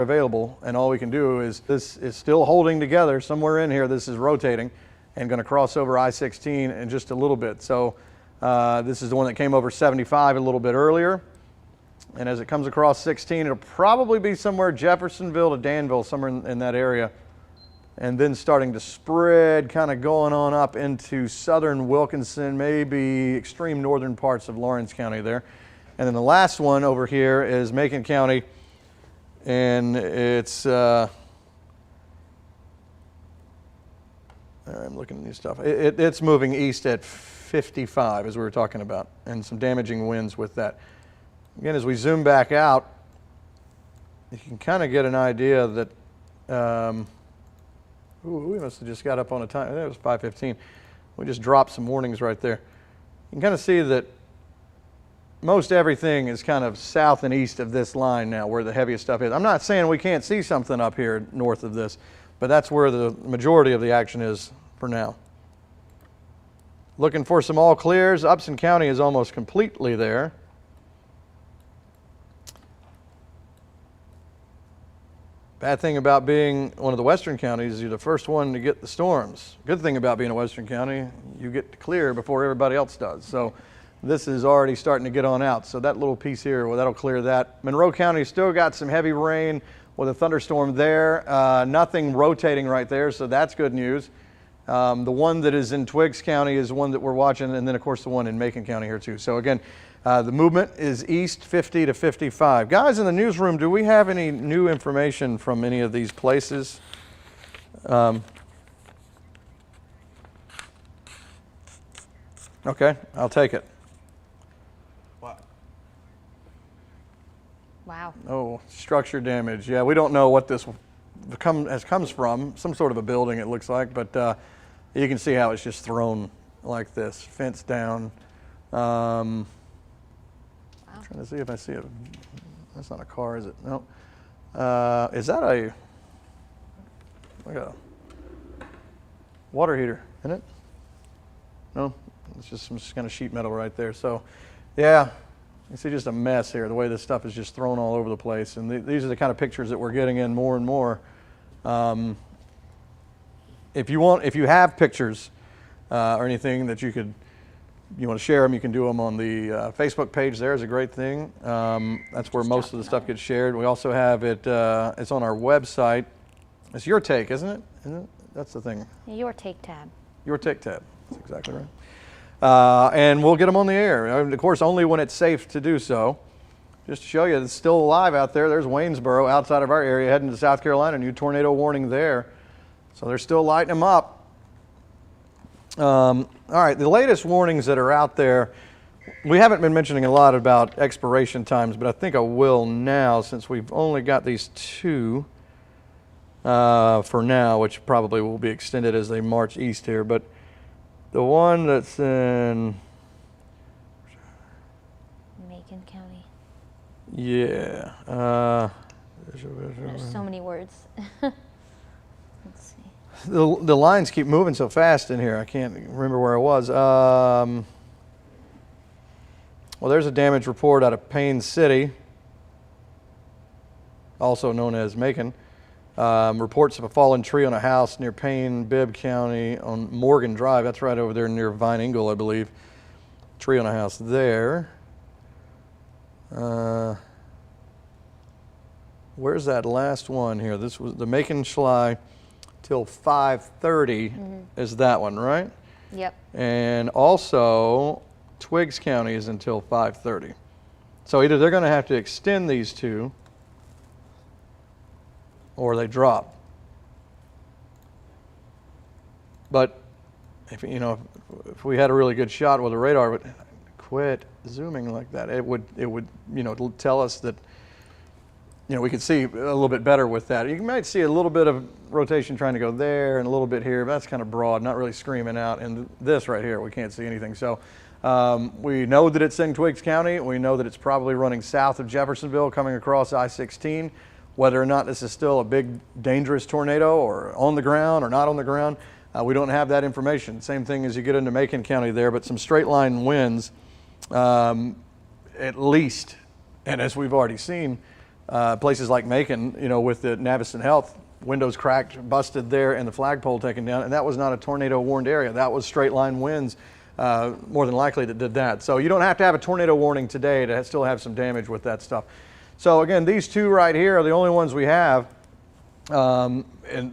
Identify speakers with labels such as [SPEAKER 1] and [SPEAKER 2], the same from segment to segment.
[SPEAKER 1] available, and all we can do is, this is still holding together somewhere in here. This is rotating and going to cross over I-16 in just a little bit. So this is the one that came over 75 a little bit earlier, and as it comes across 16, it'll probably be somewhere Jeffersonville to Danville, somewhere in that area, and then starting to spread, kind of going on up into southern Wilkinson, maybe extreme northern parts of Lawrence County there. And then the last one over here is Macon County, and it's I'm looking at new stuff. It's moving east at 55, as we were talking about, and some damaging winds with that. Again, as we zoom back out, you can kind of get an idea that we must have just got up on a time. That was 5:15. We just dropped some warnings right there. You can kind of see that most everything is kind of south and east of this line now, where the heaviest stuff is. I'm not saying we can't see something up here north of this, but that's where the majority of the action is for now. Looking for some all clears. Upson County is almost completely there. Bad thing about being one of the western counties is you're the first one to get the storms. Good thing about being a western county, you get to clear before everybody else does. So this is already starting to get on out. So that little piece here, well, that'll clear that. Monroe County still got some heavy rain with a thunderstorm there. Nothing rotating right there, so that's good news. The one that is in Twiggs County is the one that we're watching, and then of course the one in Macon County here too. So again, the movement is east 50 to 55. Guys in the newsroom, do we have any new information from any of these places? Okay, I'll take it.
[SPEAKER 2] Wow.
[SPEAKER 1] Oh, structure damage. Yeah, we don't know what this comes from. Some sort of a building, it looks like, but you can see how it's just thrown like this, fence down. Wow. Trying to see if I see it. That's not a car, is it? No. Is that a water heater, isn't it? No, it's just some kind of sheet metal right there. So, yeah. You see just a mess here, the way this stuff is just thrown all over the place. And these are the kind of pictures that we're getting in more and more. If you have pictures or anything that you want to share them, you can do them on the Facebook page. There is a great thing. That's where most of the stuff gets shared. We also have it, it's on our website. It's Your Take, isn't it? That's the thing.
[SPEAKER 2] Your Take tab.
[SPEAKER 1] Your Take tab, that's exactly right. And we'll get them on the air. Of course, only when it's safe to do so. Just to show you, it's still alive out there. There's Waynesboro outside of our area heading to South Carolina. New tornado warning there. So they're still lighting them up. All right, the latest warnings that are out there, we haven't been mentioning a lot about expiration times, but I think I will now since we've only got these two for now, which probably will be extended as they march east here. But the one that's in
[SPEAKER 2] Macon County.
[SPEAKER 1] Yeah.
[SPEAKER 2] There's so many words. Let's see.
[SPEAKER 1] The lines keep moving so fast in here. I can't remember where I was. Well, there's a damage report out of Payne City, also known as Macon. Reports of a fallen tree on a house near Payne, Bibb County on Morgan Drive. That's right over there near Vine Ingle, I believe. Tree on a house there. Where's that last one here? This was the Macon Schley till 5:30 is that one, right?
[SPEAKER 2] Yep.
[SPEAKER 1] And also Twiggs County is until 5:30. So either they're going to have to extend these two or they drop. But if we had a really good shot with a radar, but quit zooming like that, it would tell us that we could see a little bit better with that. You might see a little bit of rotation trying to go there and a little bit here, but that's kind of broad, not really screaming out. And this right here, we can't see anything. So we know that it's in Twiggs County. We know that it's probably running south of Jeffersonville, coming across I-16. Whether or not this is still a big, dangerous tornado or on the ground or not on the ground, we don't have that information. Same thing as you get into Macon County there, but some straight line winds at least. And as we've already seen, places like Macon, you know, with the Navison Health, windows cracked, busted there, and the flagpole taken down, and that was not a tornado-warned area. That was straight-line winds, more than likely, that did that. So you don't have to have a tornado warning today to still have some damage with that stuff. So again, these two right here are the only ones we have. And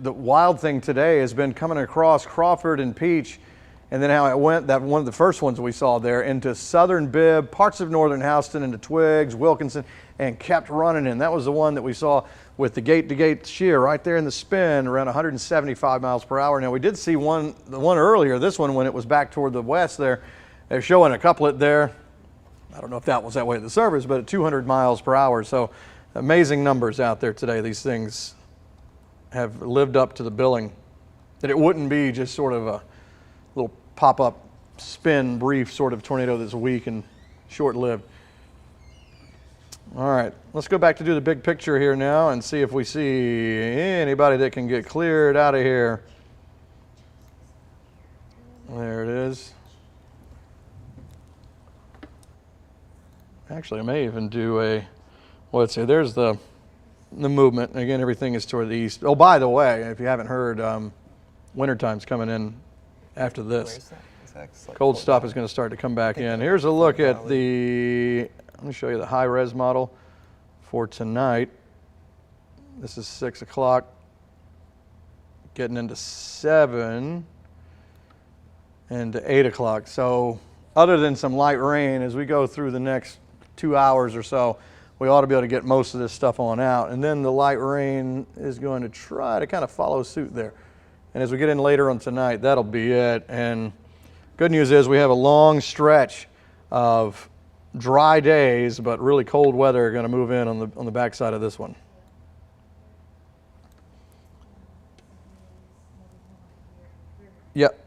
[SPEAKER 1] the wild thing today has been coming across Crawford and Peach, and then how it went, that one of the first ones we saw there, into southern Bibb, parts of northern Houston, into Twiggs, Wilkinson, and kept running in. That was the one that we saw with the gate-to-gate shear right there in the spin, around 175 miles per hour. Now we did see the one earlier, this one when it was back toward the west there, they're showing a couplet there. I don't know if that was that way at the service, but at 200 miles per hour. So amazing numbers out there today. These things have lived up to the billing, that it wouldn't be just sort of a little pop-up spin brief sort of tornado that's weak and short-lived. All right, let's go back to do the big picture here now and see if we see anybody that can get cleared out of here. There it is. Actually, I may even do a, well, let's see, there's the movement. Again, everything is toward the east. Oh, by the way, if you haven't heard, wintertime's coming in after this. Cold stuff is going to start to come back in. Here's a look at the, let me show you the high-res model for tonight. This is 6 o'clock, getting into 7 and to 8 o'clock. So other than some light rain, as we go through the next 2 hours or so, we ought to be able to get most of this stuff on out. And then the light rain is going to try to kind of follow suit there. And as we get in later on tonight, that'll be it. And good news is we have a long stretch of dry days, but really cold weather going to move in on the backside of this one. Yep.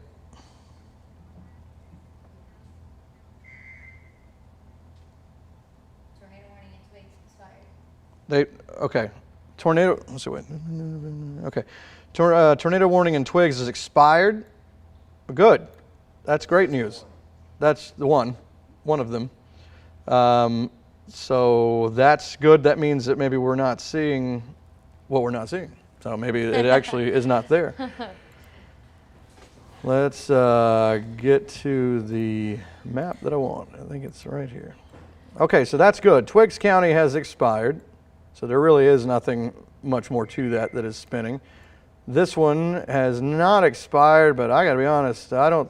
[SPEAKER 2] Tornado warning in Twigs expired.
[SPEAKER 1] Okay. Tornado, let's see, wait. Okay. Tornado warning in Twigs is expired. Good. That's great news. That's the one of them. So that's good. That means that maybe we're not seeing what we're not seeing. So maybe it actually is not there. Let's get to the map that I want. I think it's right here. Okay, so that's good. Twiggs County has expired. So there really is nothing much more to that is spinning. This one has not expired, but I got to be honest, I don't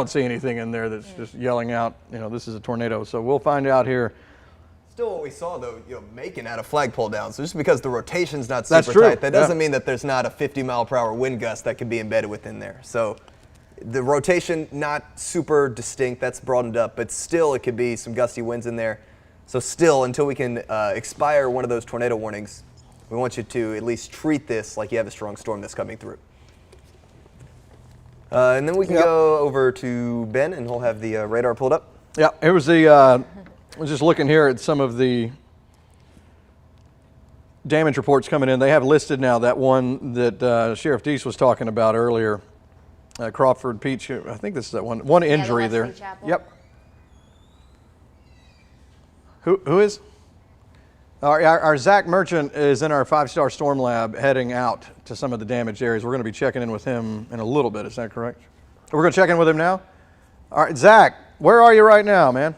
[SPEAKER 1] see anything in there that's just yelling out, you know, this is a tornado. So we'll find out here.
[SPEAKER 3] Still, what we saw though, you know, Macon had a flagpole down. So just because the rotation's not
[SPEAKER 1] That's
[SPEAKER 3] super
[SPEAKER 1] true.
[SPEAKER 3] tight, that doesn't mean that there's not a 50-mile-per-hour wind gust that could be embedded within there. So the rotation not super distinct, that's broadened up, but still it could be some gusty winds in there. So still, until we can expire one of those tornado warnings, we want you to at least treat this like you have a strong storm that's coming through. And then we can go over to Ben, and he'll have the radar pulled up.
[SPEAKER 1] Yeah, it was the, I was just looking here at some of the damage reports coming in. They have listed now that one that Sheriff Deese was talking about earlier, Crawford, Peach. I think this is that one injury
[SPEAKER 2] the
[SPEAKER 1] there.
[SPEAKER 2] Wesley Chapel.
[SPEAKER 1] Yep. Who is? Our Zach Merchant is in our 5-star storm lab heading out to some of the damaged areas. We're going to be checking in with him in a little bit. Is that correct? We're going to check in with him now? All right, Zach, where are you right now, man?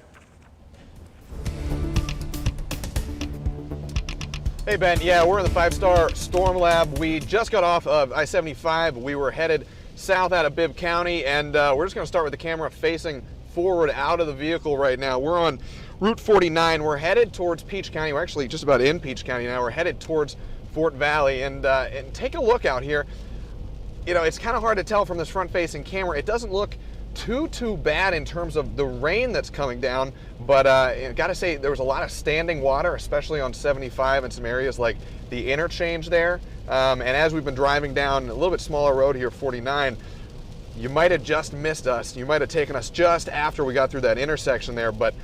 [SPEAKER 4] Hey Ben, yeah, we're in the 5-star storm lab. We just got off of I-75. We were headed south out of Bibb County, and we're just going to start with the camera facing forward out of the vehicle right now. We're on Route 49. We're headed towards Peach County. We're actually just about in Peach County now. We're headed towards Fort Valley, and take a look out here. You know, it's kind of hard to tell from this front-facing camera. It doesn't look too bad in terms of the rain that's coming down, but gotta say there was a lot of standing water, especially on 75 and some areas like the interchange there. And as we've been driving down a little bit smaller road here, 49, you might have just missed us. You might have taken us just after we got through that intersection there, but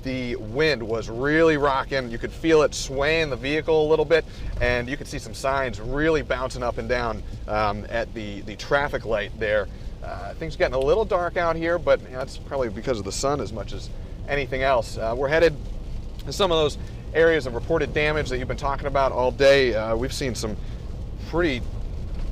[SPEAKER 4] the wind was really rocking. You could feel it swaying the vehicle a little bit, and you could see some signs really bouncing up and down at the traffic light there. Things are getting a little dark out here, but that's probably because of the sun as much as anything else. We're headed some of those areas of reported damage that you've been talking about all day, we've seen some pretty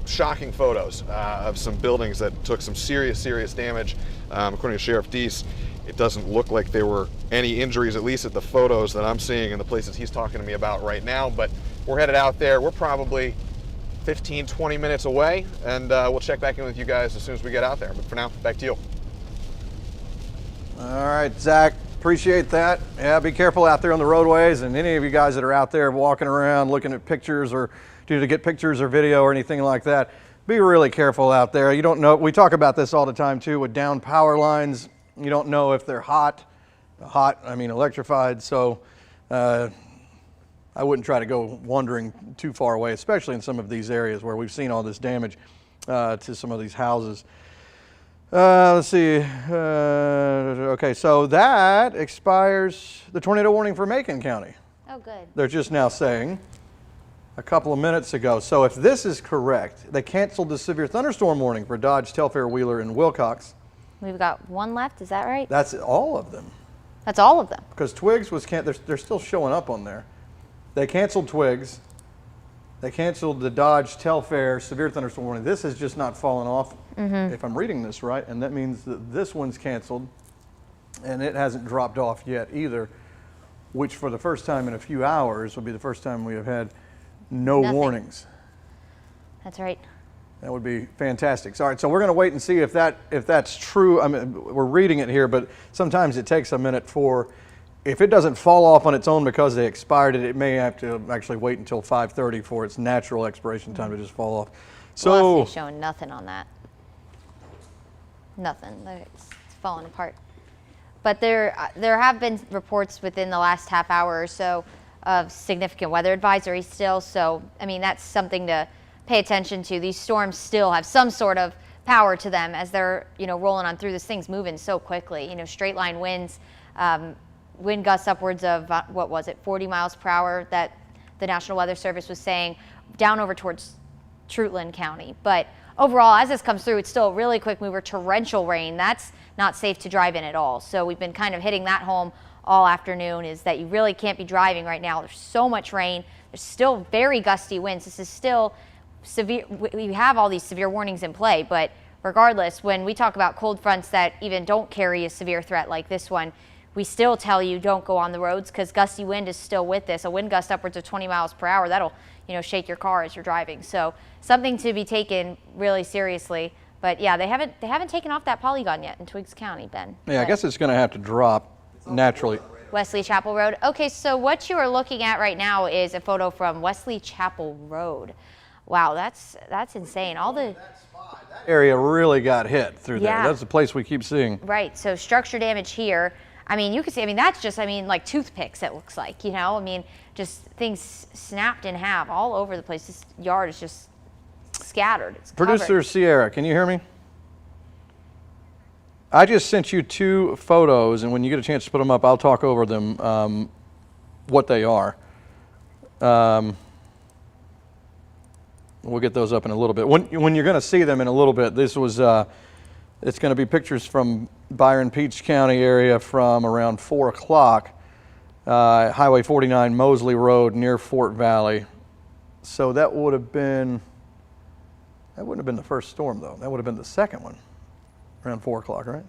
[SPEAKER 4] shocking photos of some buildings that took some serious damage. According to Sheriff Deese, it doesn't look like there were any injuries, at least at the photos that I'm seeing in the places he's talking to me about right now. But we're headed out there. We're probably 15-20 minutes away, and we'll check back in with you guys as soon as we get out there. But for now, back to you.
[SPEAKER 1] All right, Zach, appreciate that. Yeah, be careful out there on the roadways, and any of you guys that are out there walking around looking at pictures or to get pictures or video or anything like that, be really careful out there. You don't know, we talk about this all the time too with down power lines. You don't know if they're hot, I mean electrified, so I wouldn't try to go wandering too far away, especially in some of these areas where we've seen all this damage to some of these houses. Let's see. Okay, so that expires the tornado warning for Macon County.
[SPEAKER 2] Oh, good.
[SPEAKER 1] They're just now saying a couple of minutes ago. So if this is correct, they canceled the severe thunderstorm warning for Dodge, Telfair, Wheeler, and Wilcox.
[SPEAKER 2] We've got one left, is that right?
[SPEAKER 1] That's all of them.
[SPEAKER 2] That's all of them.
[SPEAKER 1] Because Twigs was they're still showing up on there. They canceled Twigs. They canceled the Dodge Telfair severe thunderstorm warning. This has just not fallen off, if I'm reading this right, and that means that this one's canceled, and it hasn't dropped off yet either, which for the first time in a few hours will be the first time we have had no
[SPEAKER 2] Nothing.
[SPEAKER 1] warnings.
[SPEAKER 2] That's right.
[SPEAKER 1] That would be fantastic. All right, so we're going to wait and see if that's true. I mean, we're reading it here, but sometimes it takes a minute for. If it doesn't fall off on its own because they expired it, it may have to actually wait until 5:30 for its natural expiration time to just fall off. So
[SPEAKER 2] Velocity's showing nothing on that. Nothing. It's falling apart. But there have been reports within the last half hour or so of significant weather advisories still. So, I mean, that's something to pay attention to. These storms still have some sort of power to them as they're, rolling on through. This thing's moving so quickly. Straight line winds, wind gusts upwards of, 40 miles per hour that the National Weather Service was saying, down over towards Trutland County. But overall, as this comes through, it's still a really quick mover. Torrential rain, that's not safe to drive in at all. So we've been kind of hitting that home all afternoon, is that you really can't be driving right now. There's so much rain. There's still very gusty winds. This is still severe. We have all these severe warnings in play, but regardless, when we talk about cold fronts that even don't carry a severe threat like this one, we still tell you don't go on the roads because gusty wind is still with this. A wind gust upwards of 20 miles per hour, that'll shake your car as you're driving. So something to be taken really seriously. But yeah, they haven't taken off that polygon yet in Twiggs County, Ben.
[SPEAKER 1] yeah, I guess it's going to have to drop naturally.
[SPEAKER 2] Wesley Chapel Road. Okay, so what you are looking at right now is a photo from Wesley Chapel Road. Wow, that's insane. All the
[SPEAKER 1] Area really got hit through
[SPEAKER 2] Yeah.
[SPEAKER 1] there. That's the place we keep seeing.
[SPEAKER 2] right. So structure damage here. I mean, you can see. I mean, that's just. I mean, like toothpicks. It looks like. I mean, just things snapped in half all over the place. This yard is just scattered. It's
[SPEAKER 1] Producer
[SPEAKER 2] covered.
[SPEAKER 1] Sierra, can you hear me? I just sent you 2 photos, and when you get a chance to put them up, I'll talk over them, what they are. We'll get those up in a little bit. When you're going to see them in a little bit, this was, it's going to be pictures from Byron Peach County area from around 4 o'clock, Highway 49, Mosley Road near Fort Valley. So that wouldn't have been the first storm, though. That would have been the second one, around 4 o'clock, right?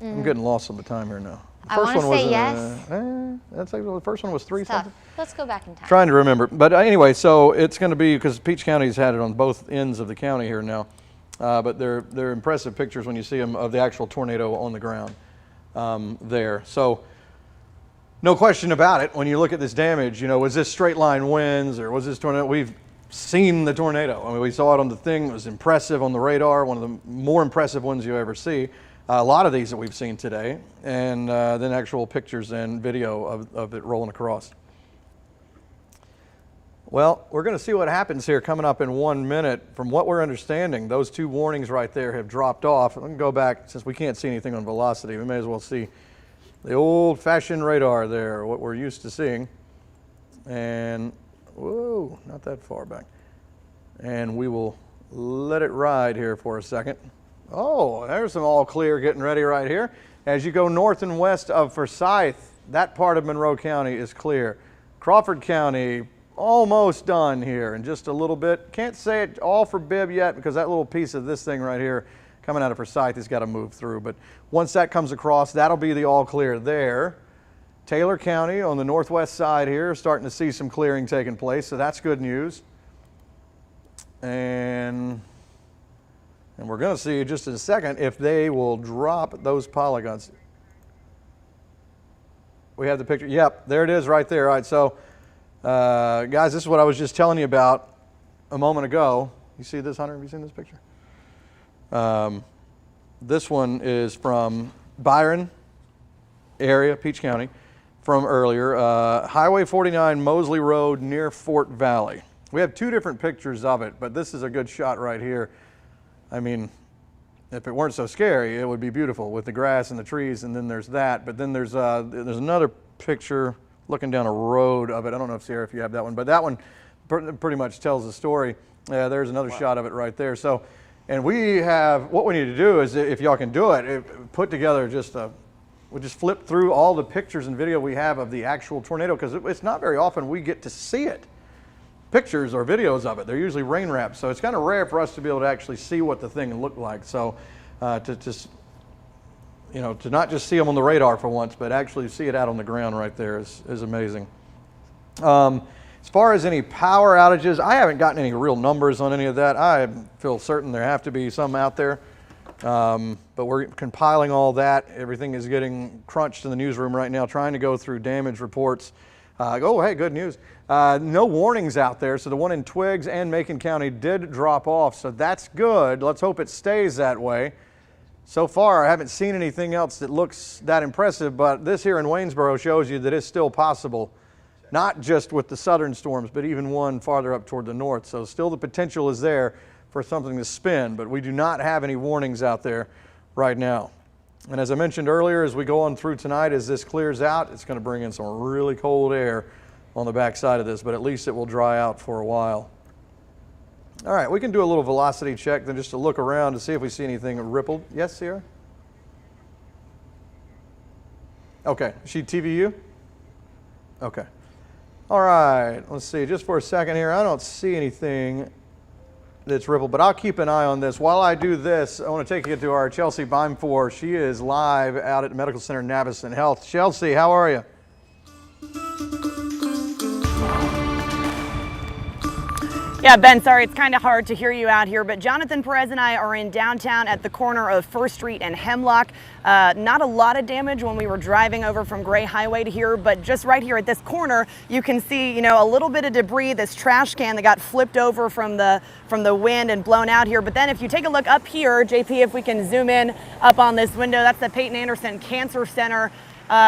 [SPEAKER 1] I'm getting lost on the time here now. The
[SPEAKER 2] I wanna say yes.
[SPEAKER 1] That's like, the first one was 3
[SPEAKER 2] It's tough.
[SPEAKER 1] something.
[SPEAKER 2] Let's go back in time.
[SPEAKER 1] Trying to remember, but anyway, so it's going to be, because Peach County's had it on both ends of the county here now, but they're impressive pictures when you see them of the actual tornado on the ground there. So no question about it. When you look at this damage, was this straight line winds or was this tornado? We've seen the tornado. I mean, we saw it on the thing. It was impressive on the radar. One of the more impressive ones you ever see. A lot of these that we've seen today, and then actual pictures and video of it rolling across. Well, we're going to see what happens here coming up in 1 minute. From what we're understanding, those 2 warnings right there have dropped off. I'm going to go back, since we can't see anything on velocity, we may as well see the old-fashioned radar there, what we're used to seeing. And, whoa, not that far back. And we will let it ride here for a second. Oh, there's some all clear getting ready right here. As you go north and west of Forsyth, that part of Monroe County is clear. Crawford County, almost done here in just a little bit. Can't say it all for Bibb yet because that little piece of this thing right here coming out of Forsyth has got to move through. But once that comes across, that'll be the all clear there. Taylor County on the northwest side here, starting to see some clearing taking place, so that's good news. And we're going to see just in a second if they will drop those polygons. We have the picture. Yep, there it is right there. All right, so guys, this is what I was just telling you about a moment ago. You see this, Hunter? Have you seen this picture? This one is from Byron area, Peach County, from earlier. Highway 49, Mosley Road near Fort Valley. We have two different pictures of it, but this is a good shot right here. I mean, if it weren't so scary, it would be beautiful with the grass and the trees, and then there's that. But then there's another picture looking down a road of it. I don't know if Sierra, if you have that one, but that one pretty much tells the story. There's another shot of it right there. So, and we have, what we need to do is, if y'all can do it, put together just we'll just flip through all the pictures and video we have of the actual tornado, because it's not very often we get to see it. Pictures or videos of it. They're usually rain wraps, so it's kind of rare for us to be able to actually see what the thing looked like. So to not just see them on the radar for once, but actually see it out on the ground right there is amazing. As far as any power outages, I haven't gotten any real numbers on any of that. I feel certain there have to be some out there, but we're compiling all that. Everything is getting crunched in the newsroom right now, trying to go through damage reports. Oh, hey, good news. No warnings out there, so the one in Twiggs and Macon County did drop off, so that's good. Let's hope it stays that way. So far, I haven't seen anything else that looks that impressive, but this here in Waynesboro shows you that it's still possible, not just with the southern storms, but even one farther up toward the north. So still the potential is there for something to spin, but we do not have any warnings out there right now. And as I mentioned earlier, as we go on through tonight, as this clears out, it's going to bring in some really cold air on the back side of this, but at least it will dry out for a while. All right, we can do a little velocity check then, just to look around to see if we see anything rippled. Yes, Sierra? Okay, she TVU? Okay. All right, let's see, just for a second here, I don't see anything that's rippled, but I'll keep an eye on this. While I do this, I want to take you to our Chelsea Beimfor. She is live out at Medical Center Navicent Health. Chelsea, how are you?
[SPEAKER 5] Yeah, Ben, sorry, it's kind of hard to hear you out here, but Jonathan Perez and I are in downtown at the corner of First Street and Hemlock. Not a lot of damage when we were driving over from Gray Highway to here, but just right here at this corner, you can see, a little bit of debris, this trash can that got flipped over from the wind and blown out here. But then if you take a look up here, JP, if we can zoom in up on this window, that's the Peyton Anderson Cancer Center.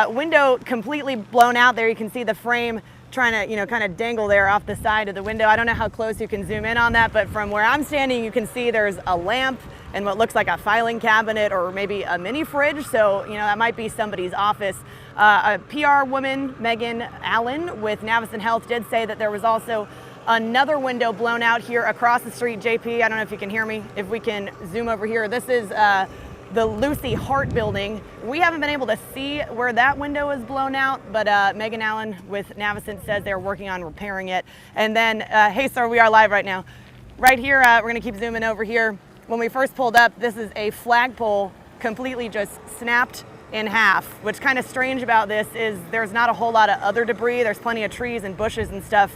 [SPEAKER 5] Window completely blown out there. You can see the frame trying to, kind of dangle there off the side of the window. I don't know how close you can zoom in on that, but from where I'm standing, you can see there's a lamp and what looks like a filing cabinet or maybe a mini fridge. So, that might be somebody's office. A PR woman, Megan Allen with Navicent Health, did say that there was also another window blown out here across the street. JP, I don't know if you can hear me. If we can zoom over here, this is the Lucy Hart building. We haven't been able to see where that window is blown out, but Megan Allen with Navicent says they're working on repairing it. And then, hey sir, we are live right now. Right here, we're gonna keep zooming over here. When we first pulled up, this is a flagpole completely just snapped in half. What's kind of strange about this is there's not a whole lot of other debris. There's plenty of trees and bushes and stuff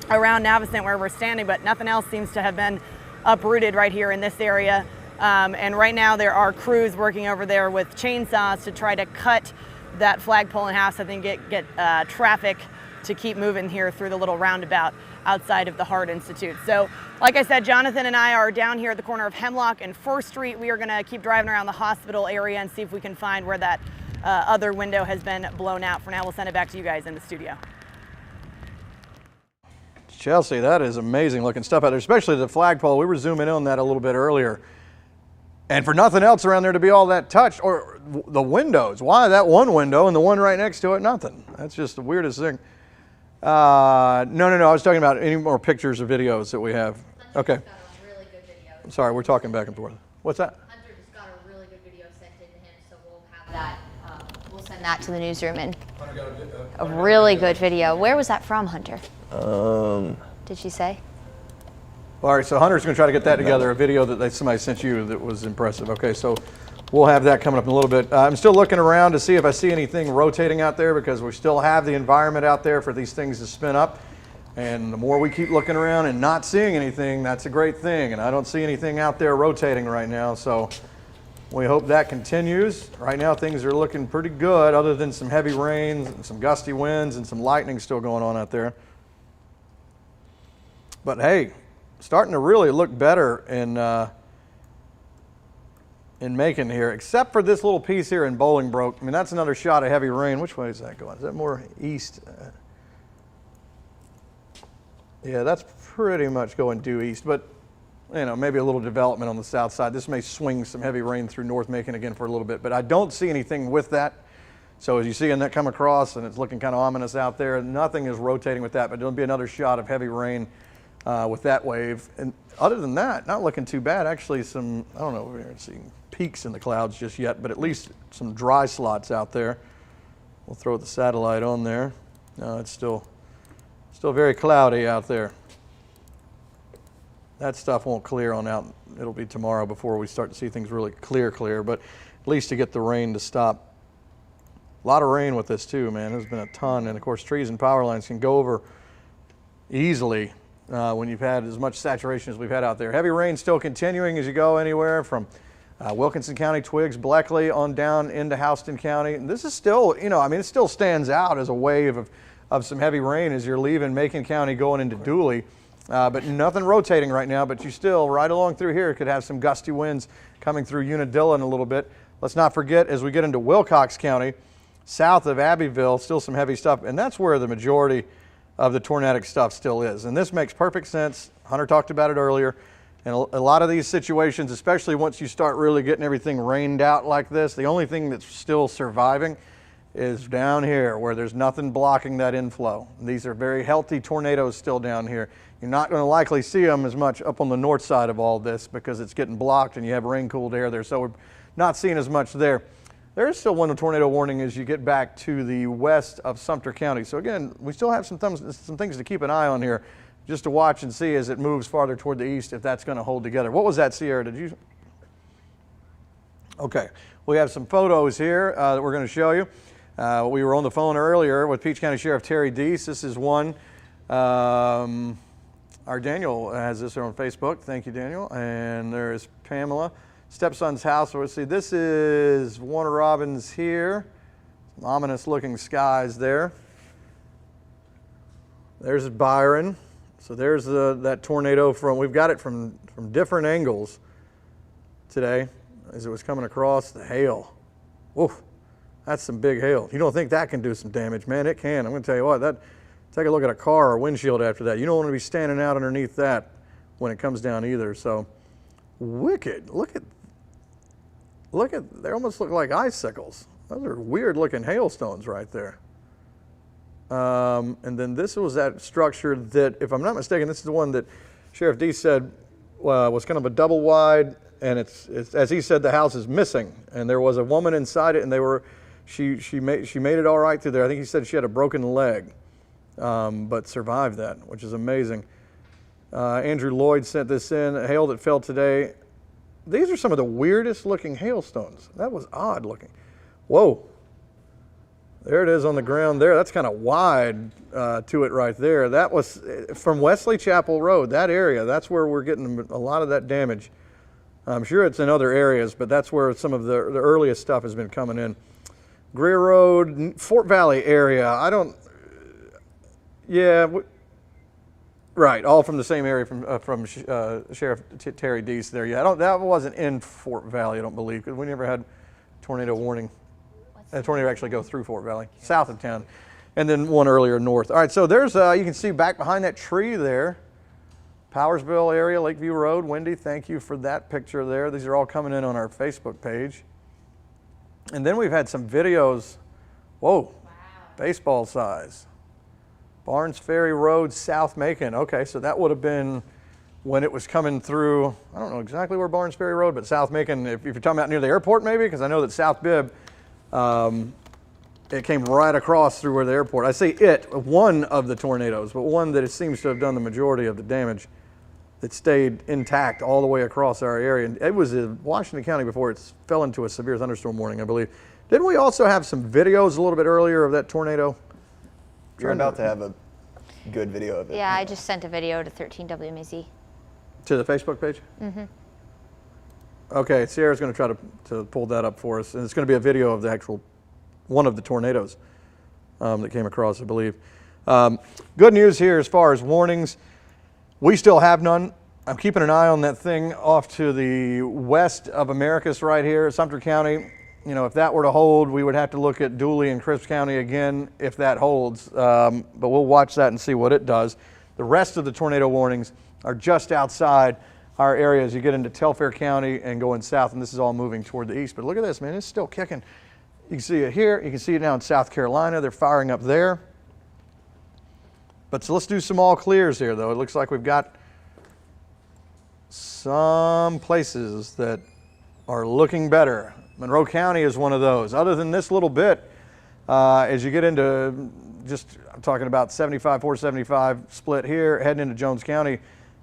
[SPEAKER 5] around Navicent where we're standing, but nothing else seems to have been uprooted right here in this area. And right now there are crews working over there with chainsaws to try to cut that flagpole in half so they can get traffic to keep moving here through the little roundabout outside of the Hart Institute. So like I said, Jonathan and I are down here at the corner of Hemlock and 4th Street. We are gonna keep driving around the hospital area and see if we can find where that other window has been blown out. For now, we'll send it back to you guys in the studio.
[SPEAKER 1] Chelsea, that is amazing looking stuff out there, especially the flagpole. We were zooming in on that a little bit earlier. And for nothing else around there to be all that touched, or the windows. Why that one window and the one right next to it, nothing? That's just the weirdest thing. No, I was talking about any more pictures or videos that we have. Okay.
[SPEAKER 2] Hunter just got a really good video.
[SPEAKER 1] Sorry, we're talking back and forth. What's that?
[SPEAKER 2] Hunter just got a really good video sent in to him, so we'll have that. We'll send send that to the newsroom, and a really good video. Where was that from, Hunter? Did she say?
[SPEAKER 1] All right, so Hunter's going to try to get that together, a video that somebody sent you that was impressive. Okay, so we'll have that coming up in a little bit. I'm still looking around to see if I see anything rotating out there, because we still have the environment out there for these things to spin up. And the more we keep looking around and not seeing anything, that's a great thing. And I don't see anything out there rotating right now, so we hope that continues. Right now things are looking pretty good, other than some heavy rains and some gusty winds and some lightning still going on out there. But hey, starting to really look better in Macon here, except for this little piece here in Bolingbroke. I mean, that's another shot of heavy rain. Which way is that going? Is that more east? Yeah, that's pretty much going due east, but you know, maybe a little development on the south side. This may swing some heavy rain through North Macon again for a little bit, but I don't see anything with that. So as you see that come across, and it's looking kind of ominous out there, nothing is rotating with that, but there'll be another shot of heavy rain with that wave. And other than that, not looking too bad. Actually, some, I don't know, we aren't seeing peaks in the clouds just yet, but at least some dry slots out there. We'll throw the satellite on there. No, it's still very cloudy out there. That stuff won't clear on out. It'll be tomorrow before we start to see things really clear, but at least to get the rain to stop. A lot of rain with this too, man. There's been a ton, and of course trees and power lines can go over easily when you've had as much saturation as we've had out there. Heavy rain still continuing as you go anywhere from Wilkinson County, Twiggs, Bleckley on down into Houston County. And this is still, you know, I mean, it still stands out as a wave of some heavy rain as you're leaving Macon County going into Dooley. But nothing rotating right now, but you still, right along through here, could have some gusty winds coming through Unadilla in a little bit. Let's not forget, as we get into Wilcox County, south of Abbeville, still some heavy stuff, and that's where the majority of the tornadic stuff still is. And this makes perfect sense. Hunter talked about it earlier. And a lot of these situations, especially once you start really getting everything rained out like this, the only thing that's still surviving is down here where there's nothing blocking that inflow. These are very healthy tornadoes still down here. You're not going to likely see them as much up on the north side of all this because it's getting blocked and you have rain-cooled air there, so we're not seeing as much there. There is still one tornado warning as you get back to the west of Sumter County. So again, we still have some things to keep an eye on here, just to watch and see as it moves farther toward the east if that's going to hold together. What was that, Sierra? Did you? Okay, we have some photos here that we're going to show you. We were on the phone earlier with Peach County Sheriff Terry Deese. This is one. Our Daniel has this on Facebook. Thank you, Daniel. And there's Pamela. Stepson's house. So let's see, this is Warner Robins here. Some ominous looking skies there. There's Byron. So there's that tornado we've got it from different angles today as it was coming across. The hail. Woof. That's some big hail. You don't think that can do some damage, man? It can. I'm going to tell you what, take a look at a car or windshield after that. You don't want to be standing out underneath that when it comes down either. So wicked. Look at, they almost look like icicles. Those are weird looking hailstones right there. And then this was that structure that, if I'm not mistaken, this is the one that Sheriff Deese said was kind of a double wide, and it's as he said, the house is missing, and there was a woman inside it, and she made it all right through there. I think he said she had a broken leg, but survived that, which is amazing. Andrew Lloyd sent this in, hail that fell today. These are some of the weirdest looking hailstones. That was odd looking. Whoa. There it is on the ground there. That's kind of wide to it right there. That was from Wesley Chapel Road, that area. That's where we're getting a lot of that damage. I'm sure it's in other areas, but that's where some of the earliest stuff has been coming in. Greer Road, Fort Valley area. Right, all from the same area from Sheriff Terry Deese there. Yeah, that wasn't in Fort Valley, I don't believe, because we never had tornado warning. A tornado actually go through Fort Valley, south of town, and then one earlier north. All right, so there's, you can see back behind that tree there, Powersville area, Lakeview Road. Wendy, thank you for that picture there. These are all coming in on our Facebook page. And then we've had some videos, whoa, wow. Baseball size. Barnes Ferry Road, South Macon. Okay, so that would have been when it was coming through, I don't know exactly where Barnes Ferry Road, but South Macon, if you're talking about near the airport maybe, because I know that South Bibb It came right across through where the airport. I say one of the tornadoes, but one that it seems to have done the majority of the damage. It stayed intact all the way across our area. And it was in Washington County before it fell into a severe thunderstorm warning, I believe. Didn't we also have some videos a little bit earlier of that tornado?
[SPEAKER 3] You're about to have a good video of it.
[SPEAKER 2] Yeah, I just sent a video to 13 WMAZ.
[SPEAKER 1] To the Facebook page? Mm-hmm. Okay, Sierra's going to try to pull that up for us. And it's going to be a video of the actual, one of the tornadoes that came across, I believe. Good news here as far as warnings. We still have none. I'm keeping an eye on that thing off to the west of Americus right here, Sumter County. You know, if that were to hold, we would have to look at Dooley and Crisp County again if that holds. But we'll watch that and see what it does. The rest of the tornado warnings are just outside our area as you get into Telfair County and going south, and this is all moving toward the east. But look at this, man, it's still kicking. You can see it here, you can see it now in South Carolina. They're firing up there. But so let's do some all clears here, though. It looks like we've got some places that are looking better. Monroe County is one of those. Other than this little bit, as you get into I'm talking about 75, 475 split here, heading into Jones County,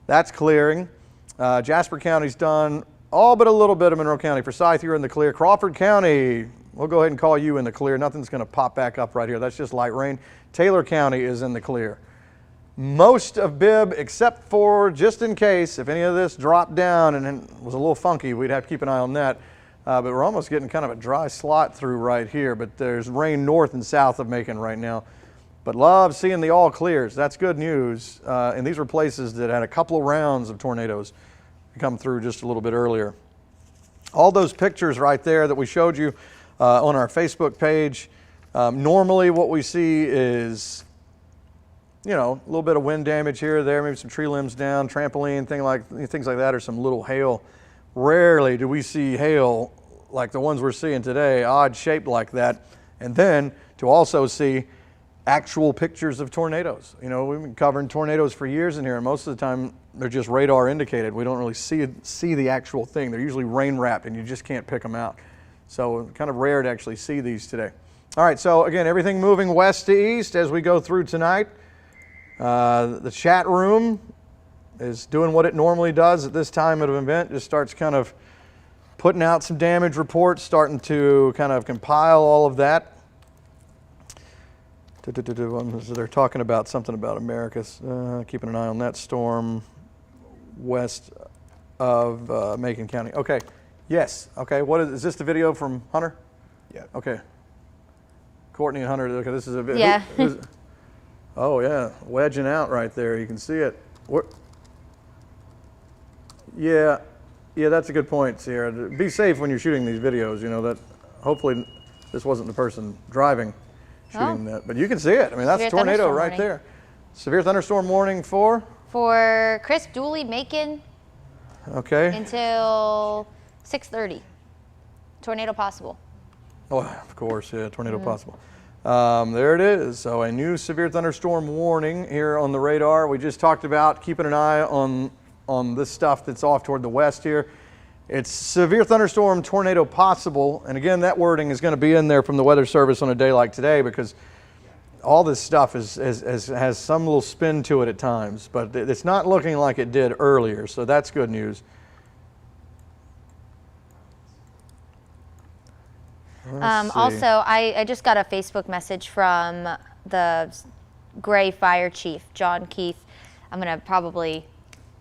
[SPEAKER 1] that's clearing. Jasper County's done, all but a little bit of Monroe County. Forsyth, you're in the clear. Crawford County, we'll go ahead and call you in the clear. Nothing's going to pop back up right here. That's just light rain. Taylor County is in the clear. Most of Bibb, except for just in case, if any of this dropped down and was a little funky, we'd have to keep an eye on that. But we're almost getting kind of a dry slot through right here. But there's rain north and south of Macon right now. But love seeing the all clears. That's good news. And these were places that had a couple of rounds of tornadoes come through just a little bit earlier. All those pictures right there that we showed you on our Facebook page, normally what we see is, you know, a little bit of wind damage here or there, maybe some tree limbs down, trampoline, things like that, or some little hail. Rarely do we see hail like the ones we're seeing today, odd shaped like that. And then to also see actual pictures of tornadoes. You know, we've been covering tornadoes for years in here, and most of the time they're just radar indicated. We don't really see the actual thing. They're usually rain wrapped and you just can't pick them out. So kind of rare to actually see these today. All right, so again, everything moving west to east as we go through tonight. The chat room is doing what it normally does at this time of an event, just starts kind of putting out some damage reports, starting to kind of compile all of that. So they're talking about something about Americus, keeping an eye on that storm west of Macon County. Okay, yes, okay, is this the video from Hunter?
[SPEAKER 3] Yeah.
[SPEAKER 1] Okay. Courtney and Hunter, okay, this is a video.
[SPEAKER 2] Yeah.
[SPEAKER 1] Oh yeah, wedging out right there. You can see it. Yeah, that's a good point, Sierra. Be safe when you're shooting these videos. You know that. Hopefully, this wasn't the person driving shooting that, but you can see it. I mean, that's a tornado right there. Severe thunderstorm warning for
[SPEAKER 2] Crisp, Dooley, Macon.
[SPEAKER 1] Okay.
[SPEAKER 2] Until 6:30. Tornado possible.
[SPEAKER 1] Oh, of course, yeah, tornado possible. There it is. So a new severe thunderstorm warning here on the radar. We just talked about keeping an eye on this stuff that's off toward the west here. It's severe thunderstorm tornado possible. And again, that wording is going to be in there from the Weather Service on a day like today because all this stuff has some little spin to it at times. But it's not looking like it did earlier. So that's good news.
[SPEAKER 2] Also, I just got a Facebook message from the Gray Fire Chief, John Keith. I'm going to probably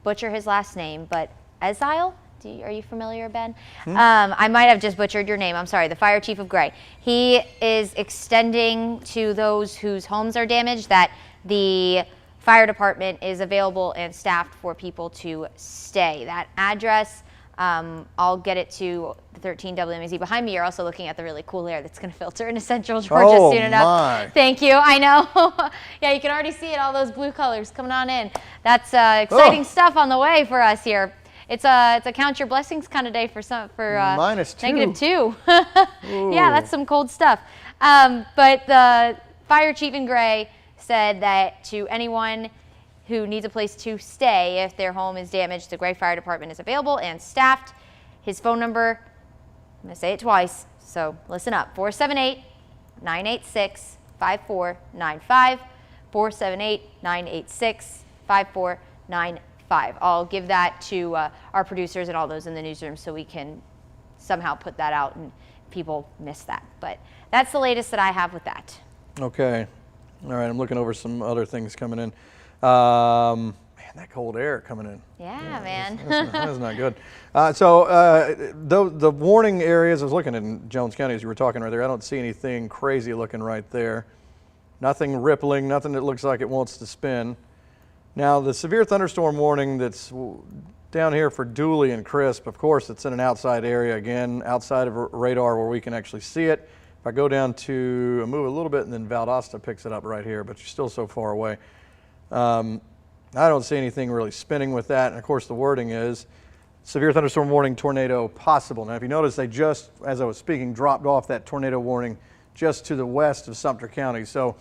[SPEAKER 2] butcher his last name, but Ezile? Are you familiar, Ben? I might have just butchered your name. I'm sorry. The Fire Chief of Gray. He is extending to those whose homes are damaged that the fire department is available and staffed for people to stay. That address, I'll get it to the 13 WMAZ. Behind me, you're also looking at the really cool air that's going to filter into Central Georgia soon enough. Thank you. I know. Yeah, you can already see it, all those blue colors coming on in. That's exciting stuff on the way for us here. It's a count your blessings kind of day for -2. Yeah, that's some cold stuff. But the Fire Chief in Gray said that to anyone who needs a place to stay if their home is damaged, the Gray Fire Department is available and staffed. His phone number, I'm going to say it twice, so listen up, 478 478-986-5495, 478-986-5495. I'll give that to our producers and all those in the newsroom so we can somehow put that out and people miss that. But that's the latest that I have with that.
[SPEAKER 1] Okay. All right, I'm looking over some other things coming in. Man, that cold air coming in.
[SPEAKER 2] Yeah, man.
[SPEAKER 1] That's not good. The warning areas, I was looking in Jones County as you were talking right there, I don't see anything crazy looking right there. Nothing rippling, nothing that looks like it wants to spin. Now, the severe thunderstorm warning that's down here for Dooley and Crisp, of course, it's in an outside area, again, outside of radar where we can actually see it. If I go down to, move a little bit, and then Valdosta picks it up right here, but you're still so far away. I don't see anything really spinning with that, and of course the wording is severe thunderstorm warning, tornado possible. Now, if you notice, they just, as I was speaking, dropped off that tornado warning just to the west of Sumter County. So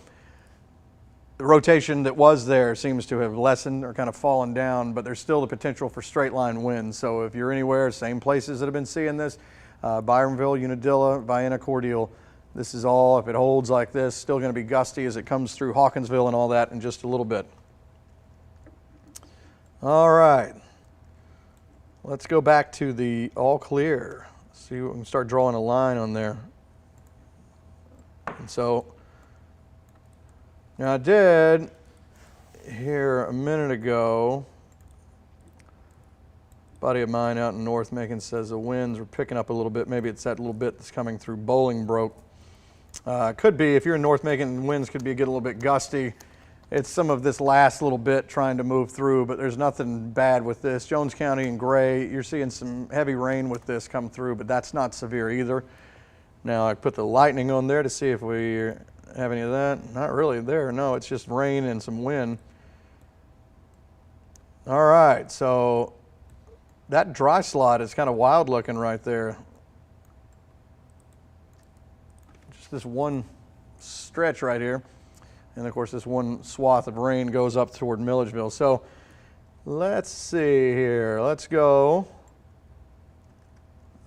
[SPEAKER 1] the rotation that was there seems to have lessened or kind of fallen down, but there's still the potential for straight line winds. So if you're anywhere, same places that have been seeing this, Byronville, Unadilla, Vienna, Cordele, this is all, if it holds like this, still going to be gusty as it comes through Hawkinsville and all that in just a little bit. All right, let's go back to the all clear. See, we can start drawing a line on there. And so, now I did hear a minute ago, a buddy of mine out in North Macon says the winds are picking up a little bit. Maybe it's that little bit that's coming through Bolingbroke. Could be, if you're in North Macon, winds could be getting a little bit gusty. It's some of this last little bit trying to move through, but there's nothing bad with this. Jones County and Gray, you're seeing some heavy rain with this come through, but that's not severe either. Now I put the lightning on there to see if we have any of that. Not really there, no, it's just rain and some wind. All right, so that dry slot is kind of wild looking right there. Just this one stretch right here. And of course this one swath of rain goes up toward Milledgeville. So let's see here, let's go.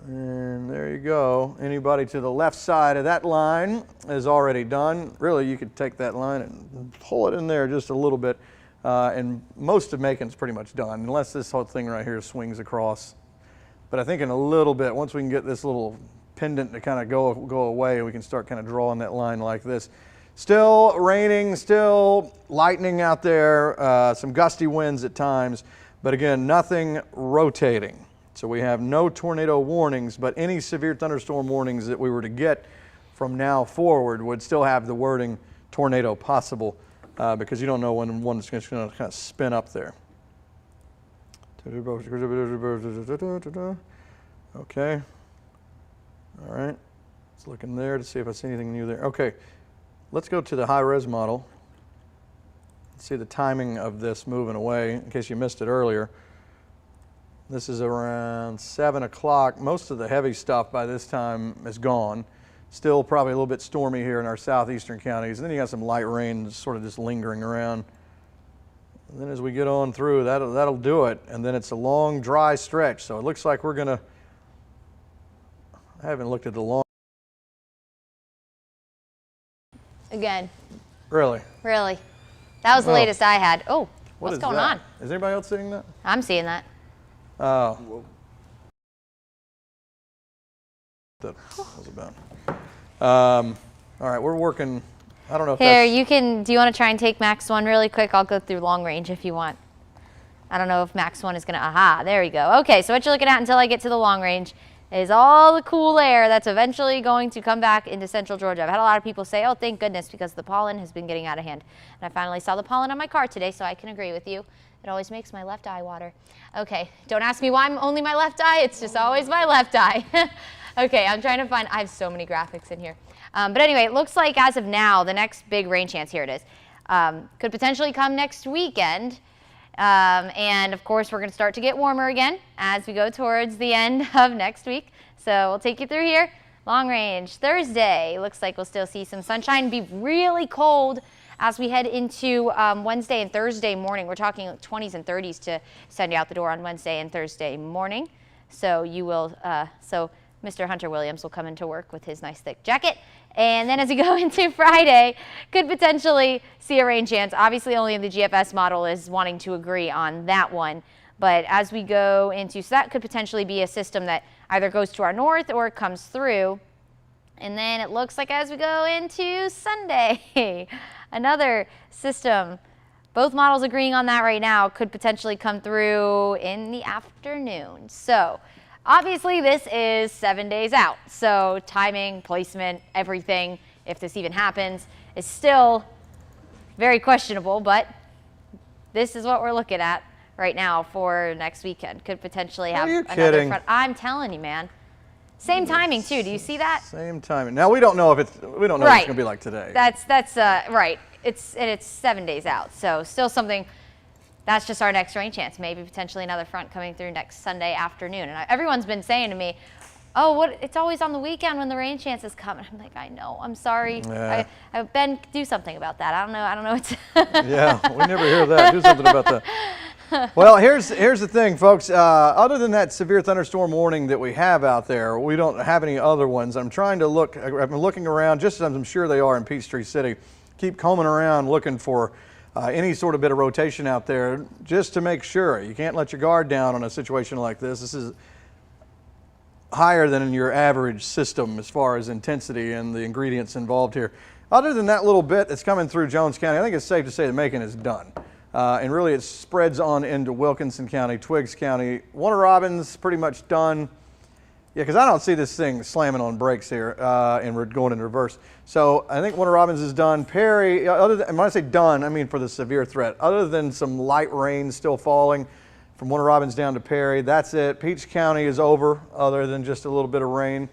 [SPEAKER 1] And there you go. Anybody to the left side of that line is already done. Really, you could take that line and pull it in there just a little bit. And most of Macon's pretty much done, unless this whole thing right here swings across. But I think in a little bit, once we can get this little pendant to kind of go away, we can start kind of drawing that line like this. Still raining, still lightning out there, some gusty winds at times, but again, nothing rotating. So we have no tornado warnings, but any severe thunderstorm warnings that we were to get from now forward would still have the wording tornado possible, because you don't know when one's going to kind of spin up there. Okay. All right. Let's look in there to see if I see anything new there. Okay. Let's go to the high-res model. See the timing of this moving away, in case you missed it earlier. This is around 7 o'clock. Most of the heavy stuff by this time is gone. Still probably a little bit stormy here in our southeastern counties. And then you got some light rain sort of just lingering around. And then as we get on through, that'll do it. And then it's a long, dry stretch. So it looks like we're going to, I haven't looked at the long.
[SPEAKER 2] Again.
[SPEAKER 1] Really?
[SPEAKER 2] Really. That was the latest I had. Oh, what's going on?
[SPEAKER 1] Is anybody else seeing that?
[SPEAKER 2] I'm seeing that.
[SPEAKER 1] Oh. That was about. All right, we're working. I don't know if
[SPEAKER 2] Here,
[SPEAKER 1] that's,
[SPEAKER 2] you can, do you want to try and take Max 1 really quick? I'll go through long range if you want. I don't know if Max 1 is going to, aha, there we go. Okay, so what you're looking at until I get to the long range is all the cool air that's eventually going to come back into central Georgia. I've had a lot of people say, oh, thank goodness, because the pollen has been getting out of hand. And I finally saw the pollen on my car today, so I can agree with you. It always makes my left eye water. Okay, don't ask me why I'm only my left eye. It's just always my left eye. Okay, I'm trying to find, I have so many graphics in here. But anyway, it looks like as of now, the next big rain chance, here it is, could potentially come next weekend. And of course, we're going to start to get warmer again as we go towards the end of next week. So we'll take you through here. Long range, Thursday, looks like we'll still see some sunshine, be really cold as we head into Wednesday and Thursday morning. We're talking 20s and 30s to send you out the door on Wednesday and Thursday morning. So you will, so Mr. Hunter Williams will come into work with his nice thick jacket. And then as we go into Friday, could potentially see a rain chance. Obviously, only the GFS model is wanting to agree on that one. But as we go into, so that could potentially be a system that either goes to our north or comes through. And then it looks like as we go into Sunday, another system, both models agreeing on that right now, could potentially come through in the afternoon. So obviously this is 7 days out. So timing, placement, everything, if this even happens, is still very questionable, but this is what we're looking at right now for next weekend. Could potentially have another front. I'm telling you, man. Same timing too. Do you see that?
[SPEAKER 1] Same timing. Now we don't know if it's what it's going to be like today.
[SPEAKER 2] That's right. It's 7 days out. So still something. That's just our next rain chance. Maybe potentially another front coming through next Sunday afternoon. And everyone's been saying to me, "Oh, it's always on the weekend when the rain chance is coming." I'm like, I know. I'm sorry.
[SPEAKER 1] Yeah.
[SPEAKER 2] Ben, do something about that. I don't know. It's
[SPEAKER 1] Yeah, we never hear that. Do something about that. Well, here's the thing, folks. Other than that severe thunderstorm warning that we have out there, we don't have any other ones. I'm trying to look. I've been looking around, just as I'm sure they are in Peachtree City. Keep combing around looking for any sort of bit of rotation out there, just to make sure. You can't let your guard down on a situation like this. This is higher than in your average system as far as intensity and the ingredients involved here. Other than that little bit that's coming through Jones County, I think it's safe to say that Macon is done. And really it spreads on into Wilkinson County, Twiggs County. Warner Robins pretty much done. Yeah, because I don't see this thing slamming on brakes here and we're going in reverse. So I think Warner Robins is done. Perry, and when I say done, I mean for the severe threat. Other than some light rain still falling from Warner Robins down to Perry, that's it. Peach County is over, other than just a little bit of rain.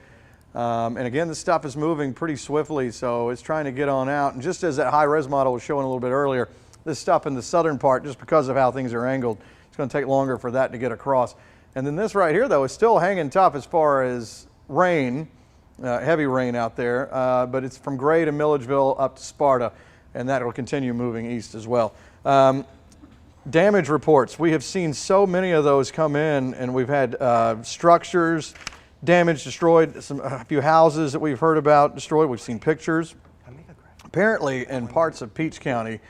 [SPEAKER 1] And again, this stuff is moving pretty swiftly, so it's trying to get on out. And just as that high-res model was showing a little bit earlier, this stuff in the southern part, just because of how things are angled, it's going to take longer for that to get across. And then this right here, though, is still hanging tough as far as rain, heavy rain out there. But it's from Gray to Milledgeville up to Sparta, and that will continue moving east as well. Damage reports. We have seen so many of those come in, and we've had structures damaged, destroyed, a few houses that we've heard about destroyed. We've seen pictures. Apparently, in parts of Peach County,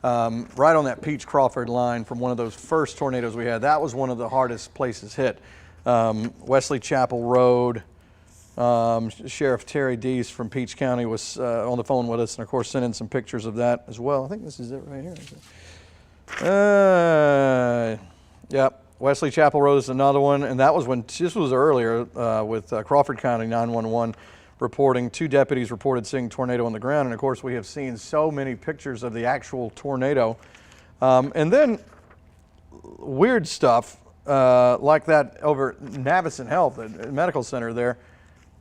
[SPEAKER 1] right on that Peach-Crawford line from one of those first tornadoes we had, that was one of the hardest places hit. Wesley Chapel Road, Sheriff Terry Deese from Peach County was on the phone with us, and of course sent in some pictures of that as well. I think this is it right here. Yep, Wesley Chapel Road is another one, and that was when, this was earlier with Crawford County 911. Reporting, 2 deputies reported seeing tornado on the ground, and of course we have seen so many pictures of the actual tornado. And then weird stuff like that over Navison Health, the medical center there.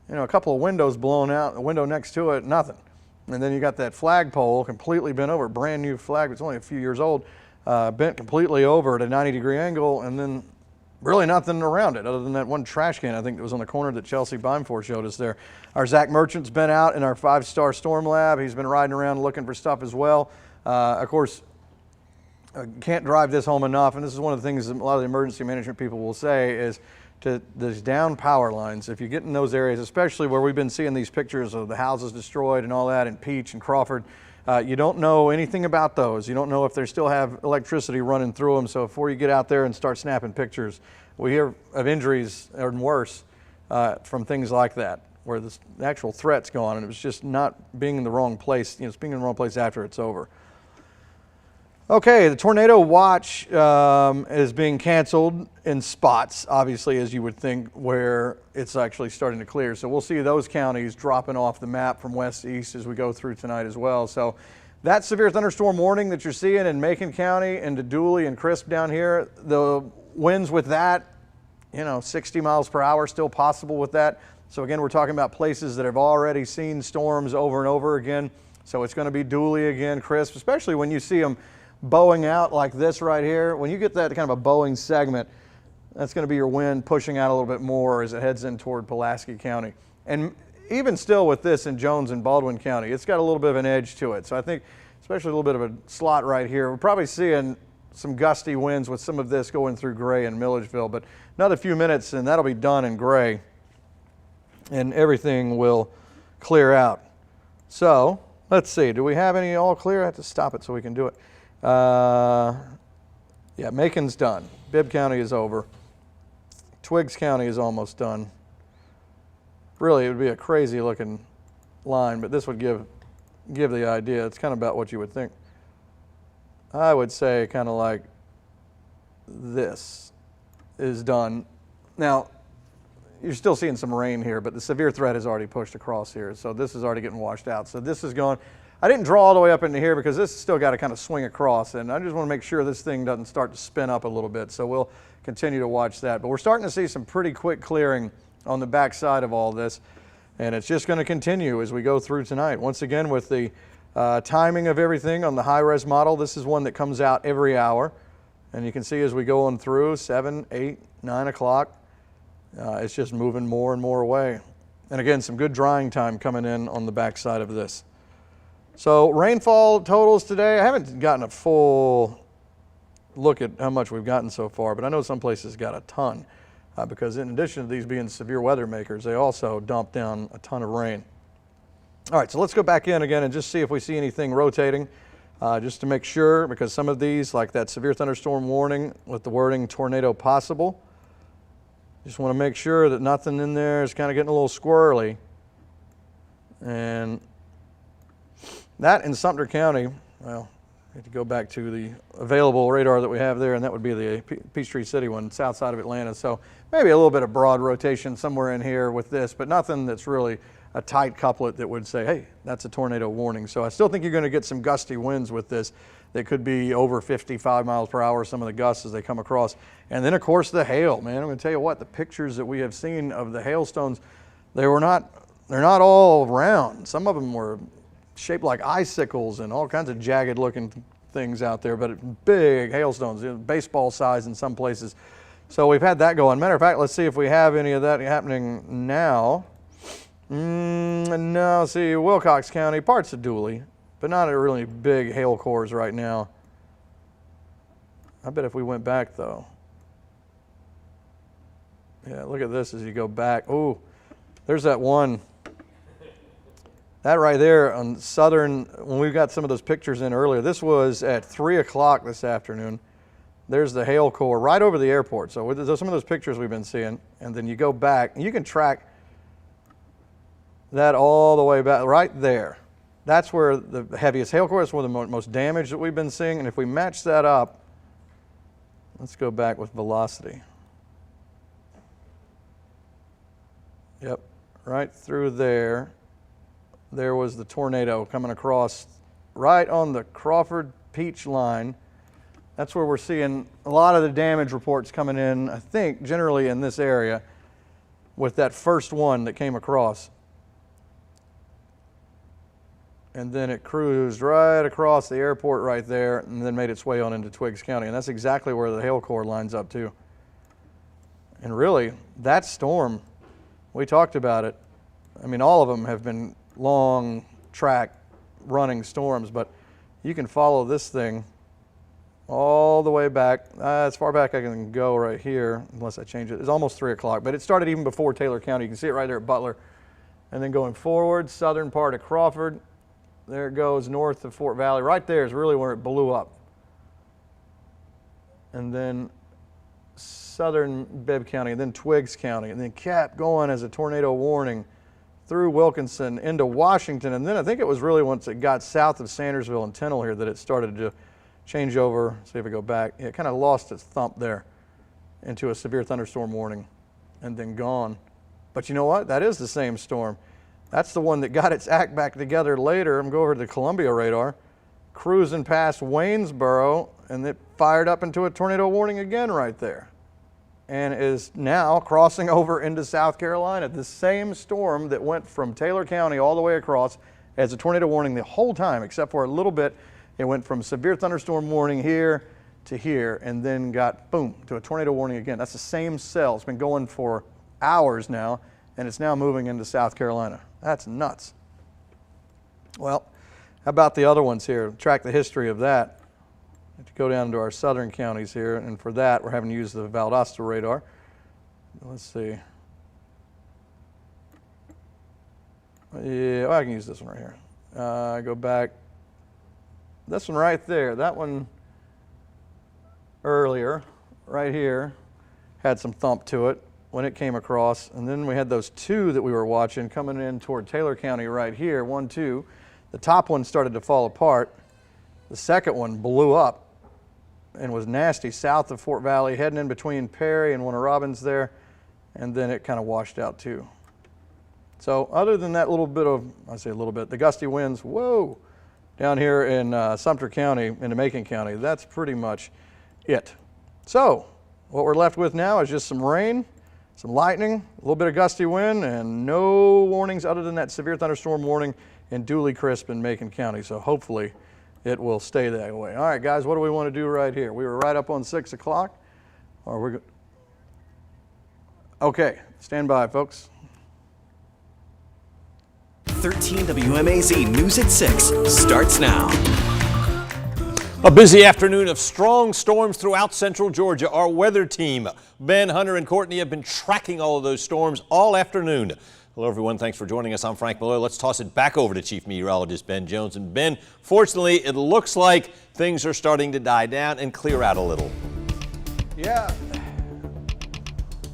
[SPEAKER 1] You know, a couple of windows blown out, a window next to it, nothing. And then you got that flagpole completely bent over, brand new flag, it's only a few years old, bent completely over at a 90-degree angle, and then really nothing around it other than that one trash can, I think, that was on the corner that Chelsea Beimfor showed us there. Our Zach Merchant's been out in our 5-star storm lab. He's been riding around looking for stuff as well. Of course, can't drive this home enough, and this is one of the things that a lot of the emergency management people will say is to these down power lines, if you get in those areas, especially where we've been seeing these pictures of the houses destroyed and all that in Peach and Crawford, you don't know anything about those. You don't know if they still have electricity running through them. So before you get out there and start snapping pictures, we hear of injuries and worse from things like that, where the actual threat's gone and it was just not being in the wrong place. You know, it's being in the wrong place after it's over. Okay, the tornado watch is being canceled in spots, obviously, as you would think, where it's actually starting to clear. So we'll see those counties dropping off the map from west to east as we go through tonight as well. So that severe thunderstorm warning that you're seeing in Macon County and to Dooley and Crisp down here, the winds with that, you know, 60 miles per hour still possible with that. So again, we're talking about places that have already seen storms over and over again. So it's going to be Dooley again, Crisp, especially when you see them bowing out like this right here. When you get that kind of a bowing segment, that's going to be your wind pushing out a little bit more as it heads in toward Pulaski County. And even still with this in Jones and Baldwin County, it's got a little bit of an edge to it. So I think especially a little bit of a slot right here, we're probably seeing some gusty winds with some of this going through Gray and Milledgeville, but another few minutes and that'll be done in Gray and everything will clear out. So let's see. Do we have any all clear? I have to stop it so we can do it. Yeah, Macon's done. Bibb County is over. Twiggs County is almost done. Really, it would be a crazy looking line, but this would give the idea. It's kind of about what you would think. I would say kind of like this is done. Now, you're still seeing some rain here, but the severe threat has already pushed across here, so this is already getting washed out. So this is going. I didn't draw all the way up into here because this has still got to kind of swing across, and I just want to make sure this thing doesn't start to spin up a little bit, so we'll continue to watch that. But we're starting to see some pretty quick clearing on the back side of all this, and it's just going to continue as we go through tonight. Once again, with the timing of everything on the high-res model, this is one that comes out every hour, and you can see as we go on through 7, 8, 9 o'clock, it's just moving more and more away. And again, some good drying time coming in on the back side of this. So rainfall totals today, I haven't gotten a full look at how much we've gotten so far, but I know some places got a ton because in addition to these being severe weather makers, they also dump down a ton of rain. All right, so let's go back in again and just see if we see anything rotating just to make sure, because some of these, like that severe thunderstorm warning with the wording tornado possible, just want to make sure that nothing in there is kind of getting a little squirrely. And that in Sumter County, well, I have to go back to the available radar that we have there, and that would be the Peachtree City one, south side of Atlanta. So maybe a little bit of broad rotation somewhere in here with this, but nothing that's really a tight couplet that would say, hey, that's a tornado warning. So I still think you're going to get some gusty winds with this. They could be over 55 miles per hour, some of the gusts as they come across. And then, of course, the hail, man. I'm going to tell you what, the pictures that we have seen of the hailstones, they're not all round. Some of them were shaped like icicles and all kinds of jagged looking things out there, but big hailstones, baseball size in some places. So we've had that going. Matter of fact, let's see if we have any of that happening now. No, see, Wilcox County, parts of Dooley, but not a really big hail cores right now. I bet if we went back though. Yeah, look at this as you go back. Oh, there's that one. That right there on southern, when we got some of those pictures in earlier, this was at 3 o'clock this afternoon. There's the hail core right over the airport. So with some of those pictures we've been seeing, and then you go back, and you can track that all the way back right there. That's where the heaviest hail core is, where the most damage that we've been seeing. And if we match that up, let's go back with velocity. Yep, right through there. There was the tornado coming across right on the Crawford Peach line. That's where we're seeing a lot of the damage reports coming in, I think, generally in this area with that first one that came across. And then it cruised right across the airport right there and then made its way on into Twiggs County. And that's exactly where the hail core lines up to. And really, that storm, we talked about it. I mean, all of them have been long track running storms, but you can follow this thing all the way back, as far back I can go right here, unless I change it. It's almost 3 o'clock, but it started even before Taylor County. You can see it right there at Butler. And then going forward, southern part of Crawford, there it goes north of Fort Valley. Right there is really where it blew up. And then southern Bibb County, and then Twiggs County, and then kept going as a tornado warning through Wilkinson into Washington. And then I think it was really once it got south of Sandersville and Tennille here that it started to change over. See if I go back. It kind of lost its thump there into a severe thunderstorm warning and then gone. But you know what? That is the same storm. That's the one that got its act back together later. I'm going to go over to the Columbia radar, cruising past Waynesboro, and it fired up into a tornado warning again right there. And is now crossing over into South Carolina. The same storm that went from Taylor County all the way across as a tornado warning the whole time, except for a little bit. It went from severe thunderstorm warning here to here, and then got, boom, to a tornado warning again. That's the same cell. It's been going for hours now, and it's now moving into South Carolina. That's nuts. Well, how about the other ones here? Track the history of that. To go down to our southern counties here, and for that we're having to use the Valdosta radar. Let's see. Yeah, well, I can use this one right here. Go back. This one right there, that one earlier, right here, had some thump to it when it came across. And then we had those two that we were watching coming in toward Taylor County right here, 1, 2. The top one started to fall apart. The second one blew up and was nasty south of Fort Valley, heading in between Perry and Warner Robins there, and then it kind of washed out too. So other than that little bit of, I say a little bit, the gusty winds, whoa, down here in Sumter County, into Macon County, that's pretty much it. So what we're left with now is just some rain, some lightning, a little bit of gusty wind, and no warnings other than that severe thunderstorm warning in Dooley Crisp in Macon County. So hopefully it will stay that way. All right, guys, what do we want to do right here? We were right up on 6 o'clock. Or we're okay, stand by, folks.
[SPEAKER 6] 13 WMAZ News at 6 starts now.
[SPEAKER 7] A busy afternoon of strong storms throughout central Georgia. Our weather team, Ben, Hunter, and Courtney, have been tracking all of those storms all afternoon. Hello, everyone. Thanks for joining us. I'm Frank Malloy. Let's toss it back over to Chief Meteorologist Ben Jones. And Ben, fortunately, it looks like things are starting to die down and clear out a little.
[SPEAKER 1] Yeah,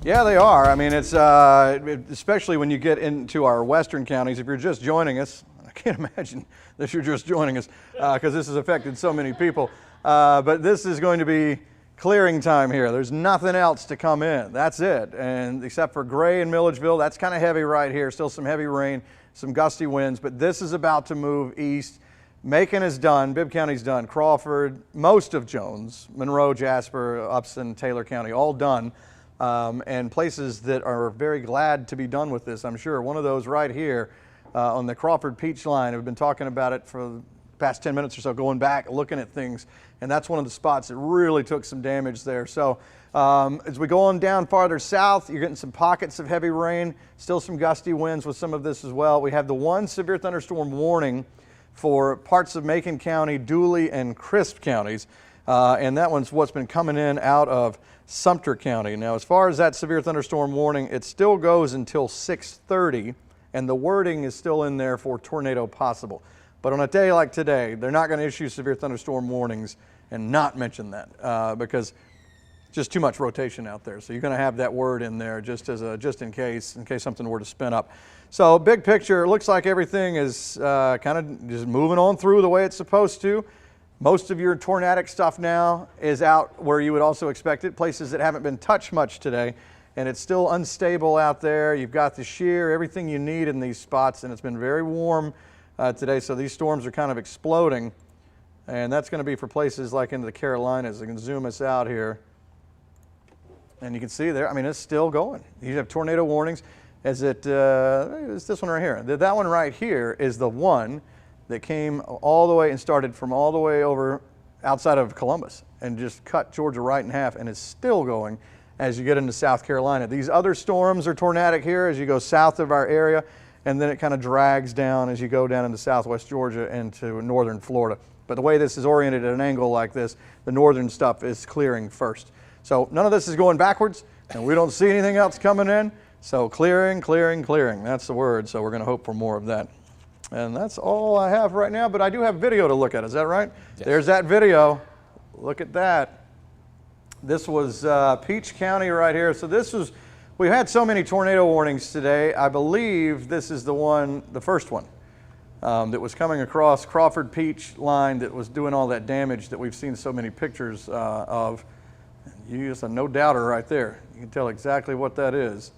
[SPEAKER 1] they are. I mean, it's especially when you get into our western counties. If you're just joining us, I can't imagine that you're just joining us because this has affected so many people. But this is going to be clearing time here. There's nothing else to come in. That's it. And except for Gray and Milledgeville, that's kind of heavy right here. Still some heavy rain, some gusty winds, but this is about to move east. Macon is done, Bibb County's done, Crawford, most of Jones, Monroe, Jasper, Upson, Taylor County, all done. And places that are very glad to be done with this, I'm sure. One of those right here on the Crawford Peach line. I've been talking about it for the past 10 minutes or so, going back, looking at things. And that's one of the spots that really took some damage there. So as we go on down farther south, you're getting some pockets of heavy rain, still some gusty winds with some of this as well. We have the one severe thunderstorm warning for parts of Macon County, Dooley, and Crisp counties. And that one's what's been coming in out of Sumter County. Now, as far as that severe thunderstorm warning, it still goes until 6:30, and the wording is still in there for tornado possible. But on a day like today, they're not going to issue severe thunderstorm warnings and not mention that because just too much rotation out there. So you're going to have that word in there just in case something were to spin up. So big picture, it looks like everything is kind of just moving on through the way it's supposed to. Most of your tornadic stuff now is out where you would also expect it, places that haven't been touched much today, and it's still unstable out there. You've got the shear, everything you need in these spots, and it's been very warm today, so these storms are kind of exploding, and that's going to be for places like into the Carolinas. I can zoom us out here, and you can see there, I mean, it's still going. You have tornado warnings. It's this one right here. That one right here is the one that came all the way and started from all the way over outside of Columbus and just cut Georgia right in half, and is still going as you get into South Carolina. These other storms are tornadic here as you go south of our area, and then it kind of drags down as you go down into southwest Georgia into northern Florida. But the way this is oriented at an angle like this, the northern stuff is clearing first. So none of this is going backwards, and we don't see anything else coming in. So clearing, clearing, clearing, that's the word. So we're going to hope for more of that. And that's all I have right now, but I do have video to look at. Is that right? Yes. There's that video. Look at that. This was Peach County right here. So this was, we've had so many tornado warnings today. I believe this is the first one that was coming across Crawford Peach line that was doing all that damage that we've seen so many pictures of. You just a no doubter right there. You can tell exactly what that is.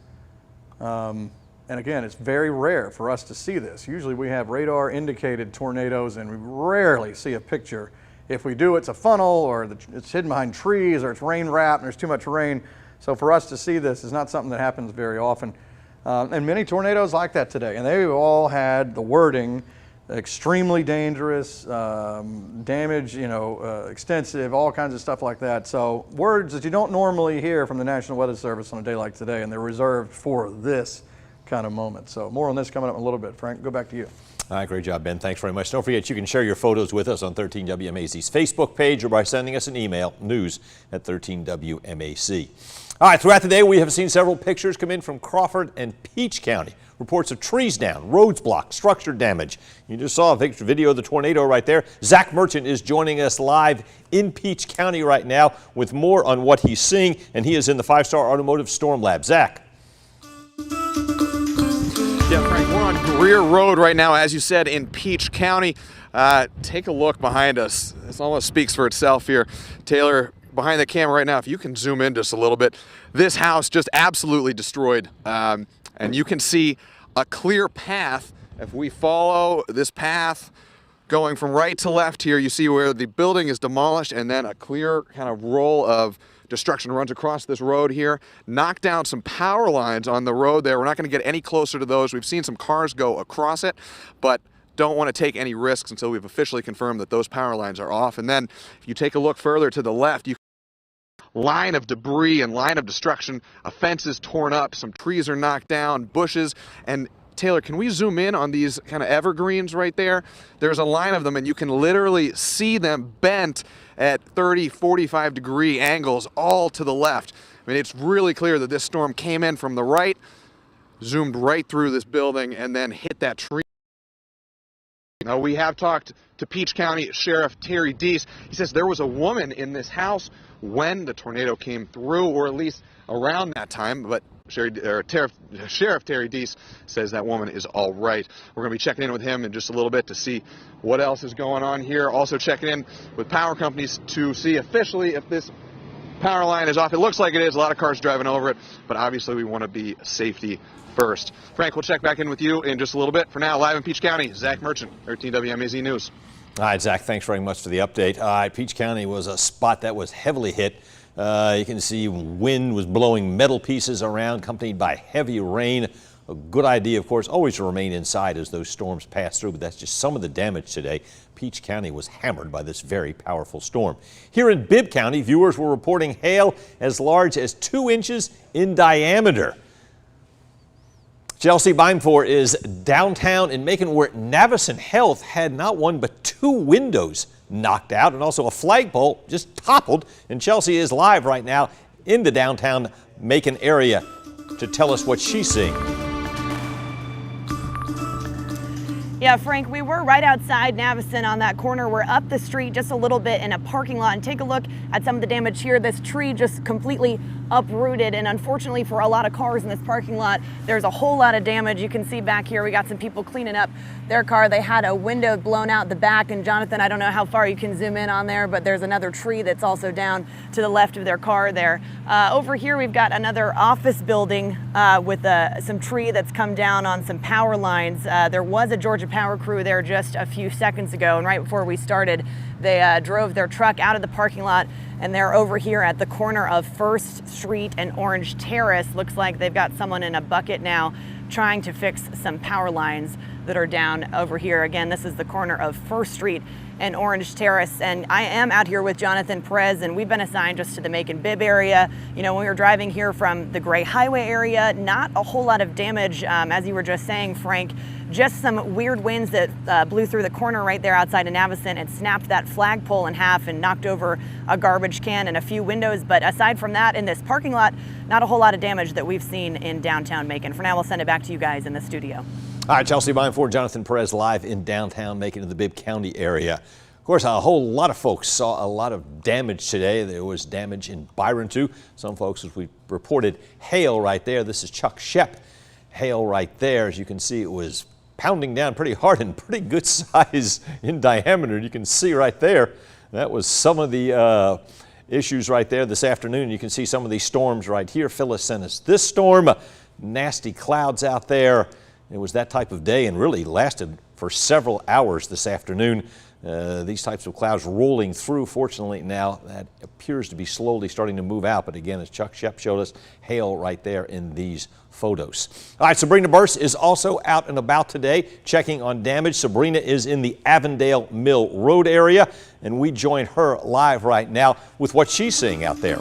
[SPEAKER 1] And again, it's very rare for us to see this. Usually we have radar indicated tornadoes and we rarely see a picture. If we do, it's a funnel or it's hidden behind trees or it's rain wrapped and there's too much rain. So for us to see this is not something that happens very often. And many tornadoes like that today. And they all had the wording, extremely dangerous, damage, extensive, all kinds of stuff like that. So words that you don't normally hear from the National Weather Service on a day like today, and they're reserved for this kind of moment. So more on this coming up in a little bit. Frank, go back to you.
[SPEAKER 7] All right, great job, Ben. Thanks very much. Don't forget, you can share your photos with us on 13WMAZ's Facebook page or by sending us an email, news@13WMAZ. All right, throughout the day, we have seen several pictures come in from Crawford and Peach County. Reports of trees down, roads blocked, structure damage. You just saw a video of the tornado right there. Zach Merchant is joining us live in Peach County right now with more on what he's seeing, and he is in the 5-Star Automotive Storm Lab. Zach.
[SPEAKER 4] Yeah, Frank, we're on Greer Road right now, as you said, in Peach County. Take a look behind us. This almost speaks for itself here. Taylor, behind the camera right now, if you can zoom in just a little bit, this house just absolutely destroyed. And you can see a clear path. If we follow this path going from right to left here, you see where the building is demolished, and then a clear kind of roll of destruction runs across this road here, knocked down some power lines on the road there. We're not going to get any closer to those. We've seen some cars go across it, but don't want to take any risks until we've officially confirmed that those power lines are off. And then if you take a look further to the left, you line of debris and line of destruction. A fence is torn up, some trees are knocked down, bushes. And Taylor, can we zoom in on these kind of evergreens right there? There's a line of them, and you can literally see them bent at 30, 45 degree angles all to the left. I mean, it's really clear that this storm came in from the right, zoomed right through this building, and then hit that tree. Now, we have talked to Peach County Sheriff Terry Deese. He says there was a woman in this house when the tornado came through, or at least around that time, but Sheriff Terry Deese says that woman is all right. We're going to be checking in with him in just a little bit to see what else is going on here. Also checking in with power companies to see officially if this power line is off. It looks like it is. A lot of cars driving over it, but obviously we want to be safety first. Frank, we'll check back in with you in just a little bit. For now, live in Peach County, Zach Merchant, 13 WMAZ News.
[SPEAKER 7] All right, Zach, thanks very much for the update. All right, Peach County was a spot that was heavily hit. You can see wind was blowing metal pieces around, accompanied by heavy rain. A good idea, of course, always to remain inside as those storms pass through, but that's just some of the damage today. Peach County was hammered by this very powerful storm. Here in Bibb County, viewers were reporting hail as large as 2 inches in diameter. Chelsea Beimfor is downtown in Macon, where Navicent Health had not one but 2 windows knocked out, and also a flagpole just toppled. And Chelsea is live right now in the downtown Macon area to tell us what she's seeing.
[SPEAKER 5] Yeah, Frank, we were right outside Navicent on that corner. We're up the street just a little bit in a parking lot, and take a look at some of the damage here. This tree just completely uprooted, and unfortunately for a lot of cars in this parking lot, there's a whole lot of damage. You can see back here, we got some people cleaning up their car. They had a window blown out the back, and Jonathan, I don't know how far you can zoom in on there, but there's another tree that's also down to the left of their car there. Over here, we've got another office building with some tree that's come down on some power lines. There was a Georgia Power crew there just a few seconds ago, and right before we started, they drove their truck out of the parking lot, and they're over here at the corner of First Street and Orange Terrace. Looks like they've got someone in a bucket now trying to fix some power lines that are down over here. Again, this is the corner of First Street and Orange Terrace, and I am out here with Jonathan Perez, and we've been assigned just to the Macon Bibb area. You know, when we were driving here from the Gray Highway area, not a whole lot of damage, as you were just saying, Frank. Just some weird winds that blew through the corner right there outside of Navicent and snapped that flagpole in half and knocked over a garbage can and a few windows. But aside from that, in this parking lot, not a whole lot of damage that we've seen in downtown Macon. For now, we'll send it back to you guys in the studio.
[SPEAKER 7] All right, Chelsea Beimfor, Jonathan Perez live in downtown Macon in the Bibb County area. Of course, a whole lot of folks saw a lot of damage today. There was damage in Byron, too. Some folks, as we reported, hail right there. This is Chuck Shep. Hail right there. As you can see, it was pounding down pretty hard and pretty good size in diameter. You can see right there, that was some of the issues right there this afternoon. You can see some of these storms right here. Phyllis sent us this storm, nasty clouds out there. It was that type of day and really lasted for several hours this afternoon. These types of clouds rolling through. Fortunately now that appears to be slowly starting to move out, but again, as Chuck Shep showed us, hail right there in these photos. All right, Sabrina Burse is also out and about today checking on damage. Sabrina is in the Avondale Mill Road area, and we join her live right now with what she's seeing out there.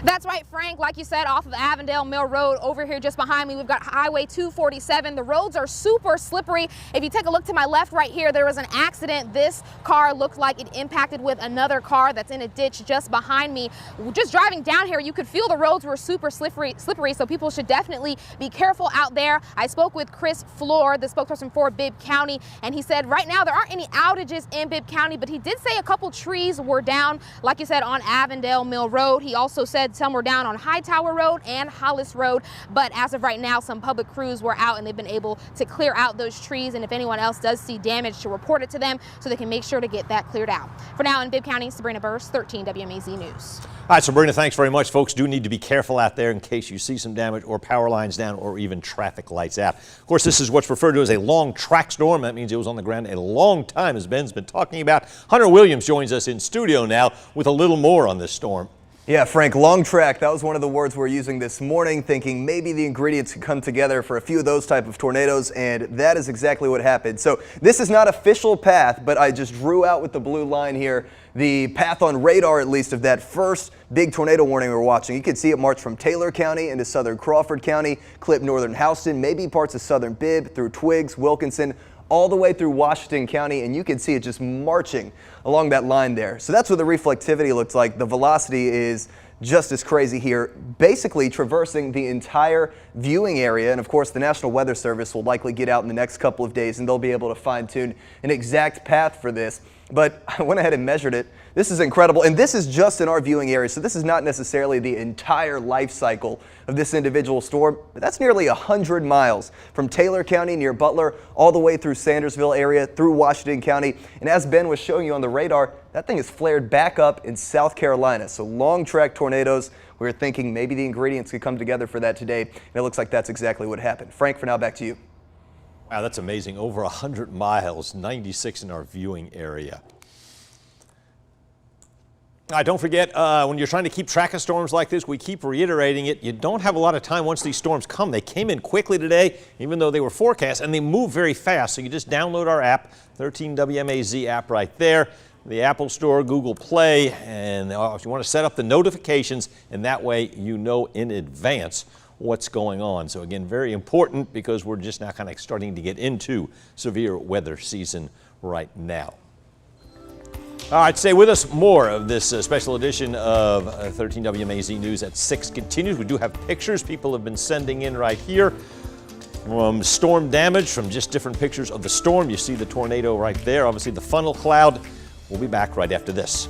[SPEAKER 8] That's right, Frank. Frank, like you said, off of Avondale Mill Road over here just behind me, we've got Highway 247. The roads are super slippery. If you take a look to my left right here, there was an accident. This car looked like it impacted with another car that's in a ditch just behind me. Just driving down here, you could feel the roads were super slippery, so people should definitely be careful out there. I spoke with Chris Floor, the spokesperson for Bibb County, and he said right now there aren't any outages in Bibb County, but he did say a couple trees were down, like you said, on Avondale Mill Road. He also said some were down on Hightower Road and Hollis Road, but as of right now, some public crews were out and they've been able to clear out those trees, and if anyone else does see damage, to report it to them so they can make sure to get that cleared out. For now in Bibb County, Sabrina Burse, 13 WMAZ News.
[SPEAKER 7] All right, Sabrina, thanks very much. Folks do need to be careful out there in case you see some damage or power lines down or even traffic lights out. Of course, this is what's referred to as a long track storm. That means it was on the ground a long time, as Ben's been talking about. Hunter Williams joins us in studio now with a little more on this storm.
[SPEAKER 3] Yeah, Frank, long track. That was one of the words we're using this morning, thinking maybe the ingredients could come together for a few of those type of tornadoes, and that is exactly what happened. So this is not official path, but I just drew out with the blue line here the path on radar, at least, of that first big tornado warning we were watching. You could see it march from Taylor County into southern Crawford County, clip northern Houston, maybe parts of southern Bibb, through Twiggs, Wilkinson, all the way through Washington County, and you can see it just marching along that line there. So that's what the reflectivity looks like. The velocity is just as crazy here, basically traversing the entire viewing area. And of course, the National Weather Service will likely get out in the next couple of days and they'll be able to fine tune an exact path for this. But I went ahead and measured it. This is incredible. And this is just in our viewing area. So this is not necessarily the entire life cycle of this individual storm, but that's nearly 100 miles from Taylor County near Butler all the way through Sandersville area, through Washington County. And as Ben was showing you on the radar, that thing is flared back up in South Carolina. So long track tornadoes. We were thinking maybe the ingredients could come together for that today. And it looks like that's exactly what happened. Frank, for now, back to you.
[SPEAKER 7] Wow, that's amazing. Over 100 miles, 96 in our viewing area. Don't forget, when you're trying to keep track of storms like this, we keep reiterating it. You don't have a lot of time once these storms come. They came in quickly today, even though they were forecast, and they move very fast. So you just download our app, 13 WMAZ app right there, the Apple Store, Google Play, and if you want to set up the notifications, and that way you know in advance what's going on. So again, very important because we're just now kind of starting to get into severe weather season right now. All right, stay with us. More of this special edition of 13 WMAZ News at 6 continues. We do have pictures people have been sending in right here from storm damage, from just different pictures of the storm. You see the tornado right there, obviously the funnel cloud. We'll be back right after this.